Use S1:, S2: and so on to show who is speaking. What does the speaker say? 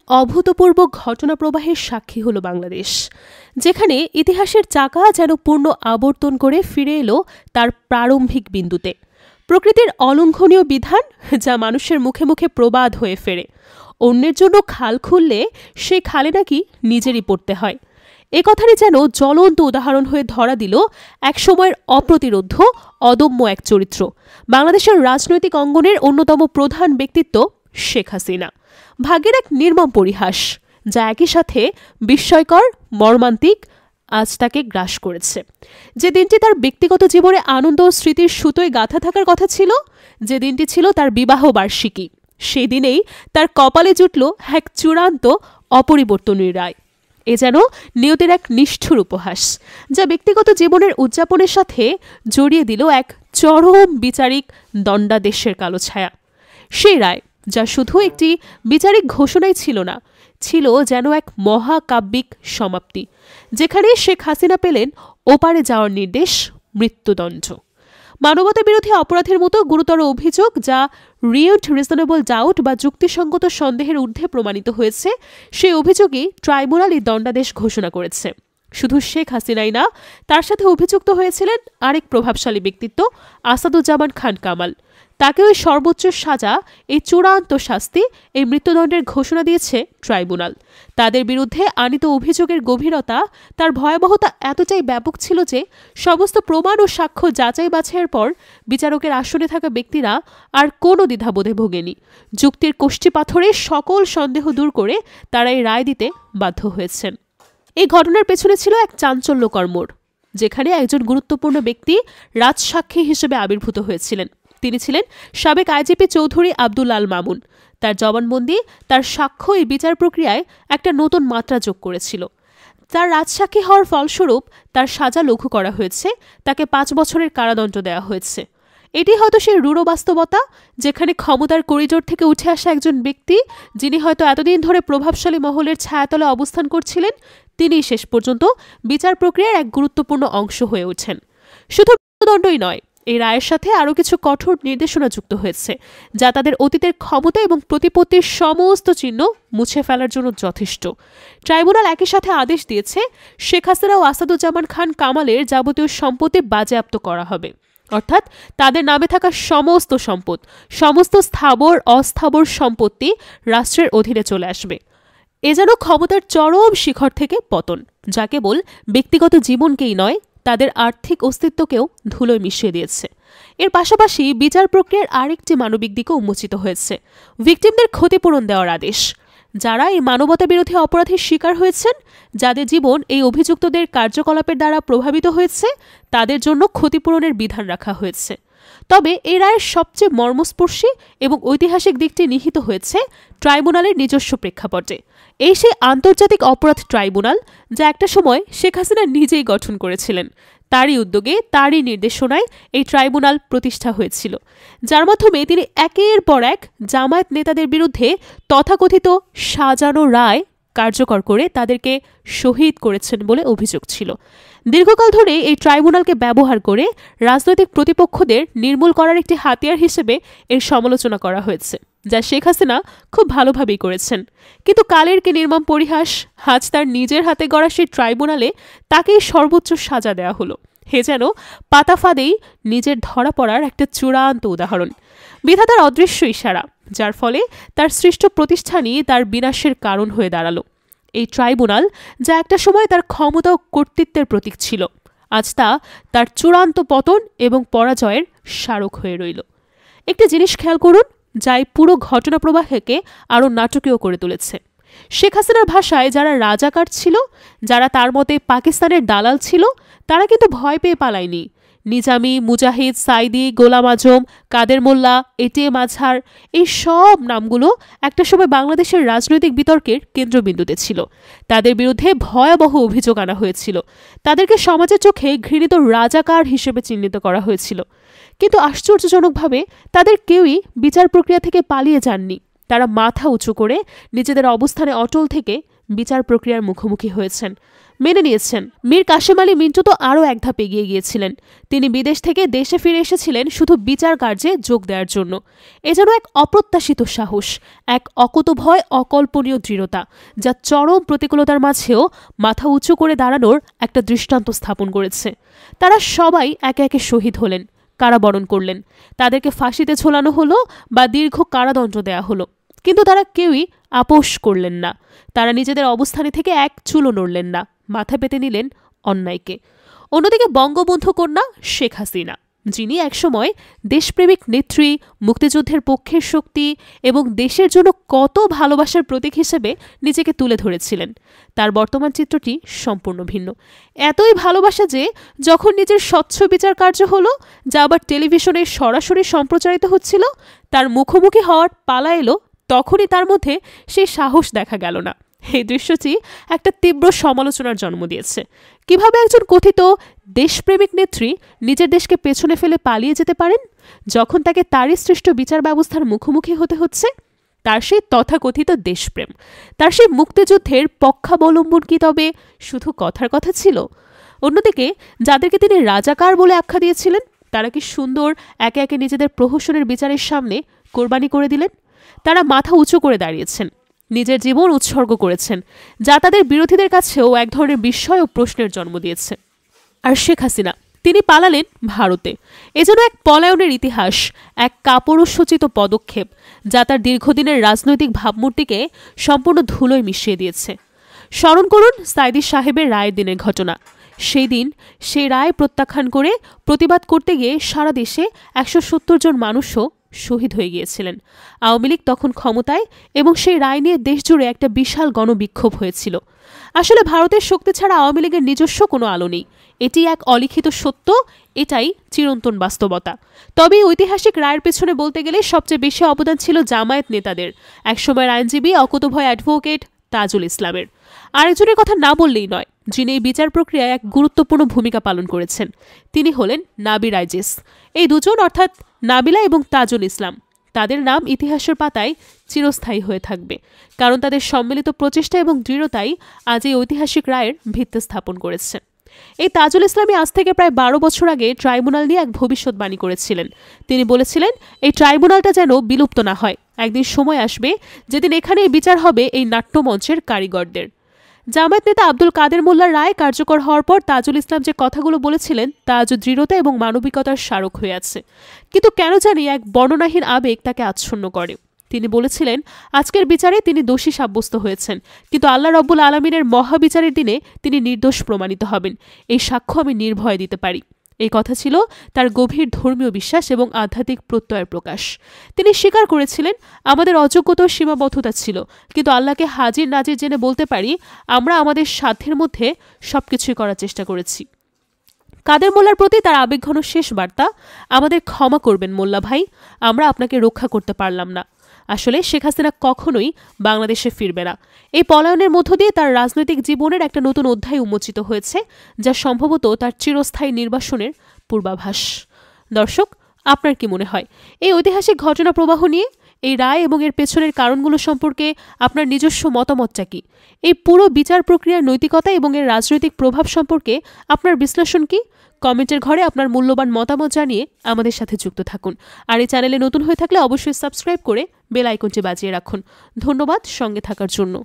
S1: অভূতপূর্ব ঘটনা প্রবাহের সাক্ষী হলো বাংলাদেশ, যেখানে ইতিহাসের চাকা যেন পূর্ণ আবর্তন করে ফিরে এলো তার প্রারম্ভিক বিন্দুতে। প্রকৃতির অলঙ্ঘনীয় বিধান যা মানুষের মুখে মুখে প্রবাদ হয়ে ফেরে, অন্যের জন্য খাল খুললে সে খালে নাকি নিজেরই পড়তে হয়। এ কথারই যেন জ্বলন্ত উদাহরণ হয়ে ধরা দিল এক সময়ের অপ্রতিরোধ্য অদম্য এক চরিত্র, বাংলাদেশের রাজনৈতিক অঙ্গনের অন্যতম প্রধান ব্যক্তিত্ব শেখ হাসিনা। ভাগ্যের এক নির্মম পরিহাস, যা একই সাথে বিস্ময়কর, মর্মান্তিক, আজ তাকে গ্রাস করেছে। যে দিনটি তার ব্যক্তিগত জীবনে আনন্দ ও স্মৃতির সুতোয় গাঁথা থাকার কথা ছিল, যে দিনটি ছিল তার বিবাহ বার্ষিকী, সেই দিনেই তার কপালে জুটল এক চূড়ান্ত অপরিবর্তনীয় রায়। এ যেন নিয়তির এক নিষ্ঠুর উপহাস, যা ব্যক্তিগত জীবনের উদযাপনের সাথে জড়িয়ে দিল এক চরম বিচারিক দণ্ডাদেশের কালো ছায়া। সেই রায়, যা শুধু একটি বিচারিক ঘোষণাই ছিল না, ছিল যেন এক মহাকাব্যিক সমাপ্তি, যেখানে শেখ হাসিনা পেলেন ওপারে যাওয়ার নির্দেশ, মৃত্যুদণ্ড। মানবতা বিরোধী অপরাধের মতো গুরুতর অভিযোগ, যা রিউড রিজনেবল ডাউট বা যুক্তিসঙ্গত সন্দেহের ঊর্ধ্বে প্রমাণিত হয়েছে, সেই অভিযোগই ট্রাইব্যুনাল এই দণ্ডাদেশ ঘোষণা করেছে। শুধু শেখ হাসিনাই না, তার সাথে অভিযুক্ত হয়েছিলেন আরেক প্রভাবশালী ব্যক্তিত্ব আসাদুজ্জামান খান কামাল। তাকেও এই সর্বোচ্চ সাজা, এই চূড়ান্ত শাস্তি, এই মৃত্যুদণ্ডের ঘোষণা দিয়েছে ট্রাইব্যুনাল। তাদের বিরুদ্ধে আনিত অভিযোগের গভীরতা, তার ভয়াবহতা এতটাই ব্যাপক ছিল যে সমস্ত প্রমাণ ও সাক্ষ্য যাচাই বাছাইয়ের পর বিচারকের আসনে থাকা ব্যক্তিরা আর কোনো দ্বিধাবোধে ভোগেনি। যুক্তির কোষ্ঠী পাথরে সকল সন্দেহ দূর করে তারা এই রায় দিতে বাধ্য হয়েছেন। এই ঘটনার পেছনে ছিল এক চাঞ্চল্যকর মোড়, যেখানে একজন গুরুত্বপূর্ণ ব্যক্তি রাজসাক্ষী হিসেবে আবির্ভূত হয়েছিলেন। তিনি ছিলেন সাবেক আইজিপি চৌধুরী আব্দুল আল মামুন। তার জবানবন্দি, তার সাক্ষ্য এই বিচার প্রক্রিয়ায় একটা নতুন মাত্রা যোগ করেছিল। তার রাজসাক্ষী হওয়ার ফলস্বরূপ তার সাজা লঘু করা হয়েছে, তাকে 5 বছরের কারাদণ্ড দেওয়া হয়েছে। এটি হয়তো সেই রূঢ় বাস্তবতা, যেখানে ক্ষমতার করিডোর থেকে উঠে আসা একজন ব্যক্তি, যিনি হয়তো এতদিন ধরে প্রভাবশালী মহলের ছায়াতলে অবস্থান করছিলেন, তিনিই শেষ পর্যন্ত বিচার প্রক্রিয়ার এক গুরুত্বপূর্ণ অংশ হয়ে ওঠেন। শুধু মৃত্যুদণ্ডই নয়, এই রায়ের সাথে আরও কিছু কঠোর নির্দেশনা যুক্ত হয়েছে, যা তাদের অতীতের ক্ষমতা এবং প্রতিপত্তির সমস্ত চিহ্ন মুছে ফেলার জন্য যথেষ্ট। ট্রাইব্যুনাল একই সাথে আদেশ দিয়েছে, শেখ হাসিনা ও আসাদুজ্জামান খান কামালের যাবতীয় সম্পত্তি বাজেয়াপ্ত করা হবে, অর্থাৎ তাদের নামে থাকা সমস্ত সম্পদ, সমস্ত স্থাবর অস্থাবর সম্পত্তি রাষ্ট্রের অধীনে চলে আসবে। এ যেন ক্ষমতার চরম শিখর থেকে পতন, যা কেবল ব্যক্তিগত জীবনকেই নয়, তাদের আর্থিক অস্তিত্বকেও ধুলোয় মিশিয়ে দিয়েছে। এর পাশাপাশি বিচার প্রক্রিয়ার আরেকটি মানবিক দিকও উন্মোচিত হয়েছে, ভিকটিমদের ক্ষতিপূরণ দেওয়ার আদেশ। যারা এই মানবতা বিরোধী অপরাধের শিকার হয়েছেন, যাদের জীবন এই অভিযুক্তদের কার্যকলাপের দ্বারা প্রভাবিত হয়েছে, তাদের জন্য ক্ষতিপূরণের বিধান রাখা হয়েছে। তবে এই রায়ের সবচেয়ে মর্মস্পর্শী এবং ঐতিহাসিক দিকটি নিহিত হয়েছে ট্রাইব্যুনালের নিজস্ব প্রেক্ষাপটে। এই সেই আন্তর্জাতিক অপরাধ ট্রাইব্যুনাল, যা একটা সময় শেখ হাসিনা নিজেই গঠন করেছিলেন। তারই উদ্যোগে, তারই নির্দেশনায় এই ট্রাইব্যুনাল প্রতিষ্ঠা হয়েছিল, যার মাধ্যমে তিনি একের পর এক জামায়াত নেতাদের বিরুদ্ধে তথাকথিত সাজানো রায় কার্যকর করে তাদেরকে শহীদ করেছেন বলে অভিযোগ ছিল। দীর্ঘকাল ধরে এই ট্রাইব্যুনালকে ব্যবহার করে রাজনৈতিক প্রতিপক্ষদের নির্মূল করার একটি হাতিয়ার হিসেবে এর সমালোচনা করা হয়েছে, যা শেখ হাসিনা খুব ভালোভাবেই করেছেন। কিন্তু কালের কি নির্মম পরিহাস, আজ তার নিজের হাতে গড়া সেই ট্রাইব্যুনালে তাকেই সর্বোচ্চ সাজা দেওয়া হলো। হে যেন পাতা ফাঁদেই নিজের ধরা পড়ার একটা চূড়ান্ত উদাহরণ, বিধাতার অদৃশ্য ইশারা, যার ফলে তার সৃষ্ট প্রতিষ্ঠানই তার বিনাশের কারণ হয়ে দাঁড়ালো। এই ট্রাইব্যুনাল, যা একটা সময় তার ক্ষমতা ও কর্তৃত্বের প্রতীক ছিল, আজ তা তার চূড়ান্ত পতন এবং পরাজয়ের স্মারক হয়ে রইল। একটি জিনিস খেয়াল করুন, যা এই পুরো ঘটনা প্রবাহকে আরও নাটকীয় করে তুলেছে। শেখ হাসিনার ভাষায় যারা রাজাকার ছিল, যারা তার মতে পাকিস্তানের দালাল ছিল, তারা কিন্তু ভয় পেয়ে পালায়নি। নিজামী, মুজাহিদ, সাইদি, গোলাম আজম, কাদের মোল্লা, এটিএম আজহার, এই সব নামগুলো একটা সময় বাংলাদেশের রাজনৈতিক বিতর্কের কেন্দ্রবিন্দুতে ছিল। তাদের বিরুদ্ধে ভয়াবহ অভিযোগ আনা হয়েছিল, তাদেরকে সমাজের চোখে ঘৃণিত রাজাকার হিসেবে চিহ্নিত করা হয়েছিল। কিন্তু আশ্চর্যজনকভাবে তাদের কেউই বিচার প্রক্রিয়া থেকে পালিয়ে যাননি। তারা মাথা উঁচু করে নিজেদের অবস্থানে অটল থেকে বিচার প্রক্রিয়ার মুখোমুখি হয়েছেন, মেনে নিয়েছেন। মীর কাসেম আলী মিন্টু তো আরও এক ধাপ এগিয়ে গিয়েছিলেন। তিনি বিদেশ থেকে দেশে ফিরে এসেছিলেন শুধু বিচার কার্যে যোগ দেওয়ার জন্য। এ যেন এক অপ্রত্যাশিত সাহস, এক অকুতোভয় অকল্পনীয় দৃঢ়তা, যা চরম প্রতিকূলতার মাঝেও মাথা উঁচু করে দাঁড়ানোর একটা দৃষ্টান্ত স্থাপন করেছে। তারা সবাই একে একে শহীদ হলেন, কারাবরণ করলেন, তাদেরকে ফাঁসিতে ঝোলানো হলো বা দীর্ঘ কারাদণ্ড দেয়া হলো, কিন্তু তারা কেউই আপোষ করলেন না। তারা নিজেদের অবস্থানে থেকে এক চুলও নড়লেন না, মাথা পেতে নিলেন অন্যায়কে। অন্যদিকে বঙ্গবন্ধু কন্যা শেখ হাসিনা, যিনি একসময় দেশপ্রেমিক নেত্রী, মুক্তিযুদ্ধের পক্ষের শক্তি এবং দেশের জন্য কত ভালোবাসার প্রতীক হিসেবে নিজেকে তুলে ধরেছিলেন, তার বর্তমান চিত্রটি সম্পূর্ণ ভিন্ন। এতই ভালোবাসা যে যখন নিজের স্বচ্ছ বিচার কার্য হলো, যা আবার টেলিভিশনে সরাসরি সম্প্রচারিত হচ্ছিল, তার মুখোমুখি হওয়ার পালা এলো, তখনই তার মধ্যে সেই সাহস দেখা গেল না। এই দৃশ্যটি একটা তীব্র সমালোচনার জন্ম দিয়েছে। কিভাবে একজন কথিত দেশপ্রেমিক নেত্রী নিজের দেশকে পেছনে ফেলে পালিয়ে যেতে পারেন, যখন তাকে তারই সৃষ্ট বিচার ব্যবস্থার মুখোমুখি হতে হচ্ছে? তার সেই তথাকথিত দেশপ্রেম, তার সেই মুক্তিযুদ্ধের পক্ষাবলম্বন কি তবে শুধু কথার কথা ছিল? অন্যদিকে যাদেরকে তিনি রাজাকার বলে আখ্যা দিয়েছিলেন, তারা কি সুন্দর একে একে নিজেদের প্রহসনের বিচারের সামনে কোরবানি করে দিলেন? তারা মাথা উঁচু করে দাঁড়িয়েছেন, নিজের জীবন উৎসর্গ করেছেন, যা তাদের বিরোধীদের কাছেও এক ধরনের বিস্ময় ও প্রশ্নের জন্ম দিয়েছে। আর শেখ হাসিনা, তিনি পালালেন ভারতে। এজন্য এক পলায়নের ইতিহাস, এক কাপুরুষোচিত পদক্ষেপ, যা তার দীর্ঘদিনের রাজনৈতিক ভাবমূর্তিকে সম্পূর্ণ ধুলোয় মিশিয়ে দিয়েছে। স্মরণ করুন সাইদি সাহেবের রায়ের দিনের ঘটনা। সেই দিন সেই রায় প্রত্যাখ্যান করে প্রতিবাদ করতে গিয়ে সারা দেশে ১৭০ জন মানুষও শহীদ হয়ে গিয়েছিলেন। আওয়ামী লীগ তখন ক্ষমতায় এবং সেই রায় নিয়ে দেশজুড়ে একটা বিশাল গণবিক্ষোভ হয়েছিল। আসলে ভারতের শক্তি ছাড়া আওয়ামী লীগের নিজস্ব কোনো আলো নেই, এটি এক অলিখিত সত্য, এটাই চিরন্তন বাস্তবতা। তবে ঐতিহাসিক রায়ের পেছনে বলতে গেলে সবচেয়ে বেশি অবদান ছিল জামায়াত নেতাদের, একসময়ের আইনজীবী অকুতোভয় অ্যাডভোকেট তাজুল ইসলামের। আরেকজনের কথা না বললেই নয়, যিনি এই বিচার প্রক্রিয়ায় এক গুরুত্বপূর্ণ ভূমিকা পালন করেছেন। তিনি হলেন নাবির আইজিস। এই দুজন, অর্থাৎ নাবিলা এবং তাজুল ইসলাম, তাদের নাম ইতিহাসের পাতায় চিরস্থায়ী হয়ে থাকবে, কারণ তাদের সম্মিলিত প্রচেষ্টা এবং দৃঢ়তাই আজ এই ঐতিহাসিক রায়ের ভিত্তি স্থাপন করেছে। এই তাজুল ইসলামী আজ থেকে প্রায় ১২ বছর আগে ট্রাইব্যুনাল নিয়ে এক ভবিষ্যৎবাণী করেছিলেন। তিনি বলেছিলেন, এই ট্রাইব্যুনালটা যেন বিলুপ্ত না হয়। একদিন সময় আসবে যেদিন এখানে বিচার হবে এই নাট্যমঞ্চের কারিগরদের। জামায়াত নেতা আব্দুল কাদের মোল্লার রায় কার্যকর হওয়ার পর তাজুল ইসলাম যে কথাগুলো বলেছিলেন, তা আজ দৃঢ়তা এবং মানবিকতার স্মারক হয়ে আছে। কিন্তু কেন জানি এক বর্ণনাহীন আবেগ তাকে আচ্ছন্ন করে। তিনি বলেছিলেন, আজকের বিচারে তিনি দোষী সাব্যস্ত হয়েছেন, কিন্তু আল্লাহ রব্বুল আলমিনের মহাবিচারের দিনে তিনি নির্দোষ প্রমাণিত হবেন, এই সাক্ষ্য আমি নির্ভয়ে দিতে পারি। এই কথা ছিল তার গভীর ধর্মীয় বিশ্বাস এবং আধ্যাত্মিক প্রত্যয়ের প্রকাশ। তিনি স্বীকার করেছিলেন, আমাদের অযোগ্যতা ও সীমাবদ্ধতা ছিল, কিন্তু আল্লাহকে হাজির নাজির জেনে বলতে পারি, আমরা আমাদের সাধ্যের মধ্যে সবকিছুই করার চেষ্টা করেছি। কাদের মোল্লার প্রতি তার আবেগঘন শেষ বার্তা, আমাদের ক্ষমা করবেন মোল্লা ভাই, আমরা আপনাকে রক্ষা করতে পারলাম না। আসলে শেখ হাসিনা কখনোই বাংলাদেশে ফিরবে না। এই পলায়নের মধ্য দিয়ে তার রাজনৈতিক জীবনের একটা নতুন অধ্যায় উন্মোচিত হয়েছে, যা সম্ভবত তার চিরস্থায়ী নির্বাসনের পূর্বাভাস। দর্শক, আপনার কি মনে হয় এই ঐতিহাসিক ঘটনা প্রবাহ নিয়ে, এই রায় এবং এর পেছনের কারণগুলো সম্পর্কে আপনার নিজস্ব মতামতটা কি? এই পুরো বিচার প্রক্রিয়ার নৈতিকতা এবং এর রাজনৈতিক প্রভাব সম্পর্কে আপনার বিশ্লেষণ কি? কমেন্টের ঘরে আপনার মূল্যবান মতামত জানিয়ে আমাদের সাথে যুক্ত থাকুন। আর এই চ্যানেলে নতুন হয়ে থাকলে অবশ্যই সাবস্ক্রাইব করে বেল আইকনটি বাজিয়ে রাখুন। ধন্যবাদ সঙ্গে থাকার জন্য।